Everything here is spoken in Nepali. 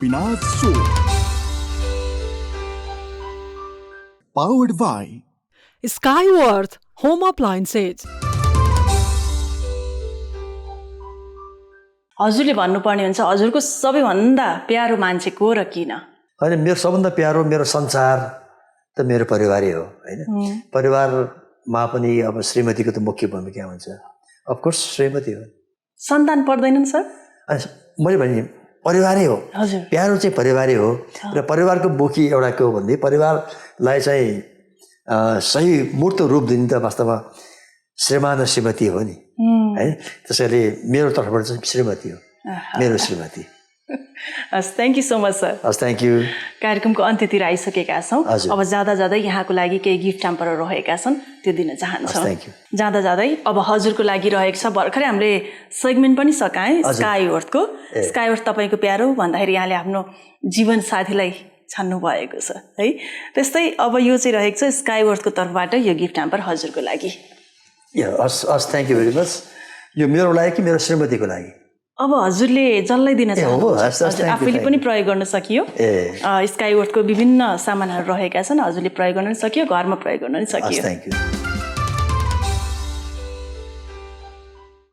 Pinard Soap. Powered by Skyworth Home Appliances. हजुरले भन्नुपर्ने हुन्छ हजुरको सबैभन्दा प्यारो मान्छे को र किन? होइन, मेरो सबभन्दा प्यारो मेरो संसार त मेरो परिवारै हो होइन। परिवारमा पनि अब श्रीमतीको त मुख्य भूमिका हुन्छ। अफकोर्स श्रीमती हो। सन्तान पर्दैनन् सर? मैले भने परिवारै हो। हजुर, प्यारो चाहिँ परिवारै हो र परिवारको मुखी एउटा के हो भने परिवारलाई चाहिँ सही मूर्त रूप दिने त वास्तवमा श्रीमान र श्रीमती हो नि है। त्यसैले मेरो तर्फबाट चाहिँ श्रीमती हो, मेरो श्रीमती। हस्, thank you so much sir. हस्, थ्याङ्क यू। कार्यक्रमको अन्त्यतिर आइसकेका छौँ। अब जाँदा जाँदै यहाँको लागि केही गिफ्ट ह्याम्परहरू रहेका छन्, त्यो दिन चाहन्छौँ। Thank you. जाँदा जाँदै अब हजुरको लागि रहेको छ, भर्खरै हामीले सेगमेन्ट पनि सकाएँ स्काईवर्थको। स्काईवर्थ तपाईँको प्यारो भन्दाखेरि यहाँले आफ्नो जीवन साथीलाई छान्नु भएको छ है। त्यस्तै अब यो चाहिँ रहेको छ स्काईवर्थको तर्फबाट यो गिफ्ट ह्याम्पर हजुरको लागि। हस् हस्, थ्याङ्क यू भेरी मच। यो मेरो लागि कि मेरो श्रीमतीको लागि? अब हजुरले जसलाई दिन चाहनुहुन्छ, आफैले पनि प्रयोग गर्न सकियो। स्काईवर्थको विभिन्न सामानहरू रहेका छन्, हजुरले प्रयोग गर्न सकियो, घरमा प्रयोग गर्न सकियो। Thank you.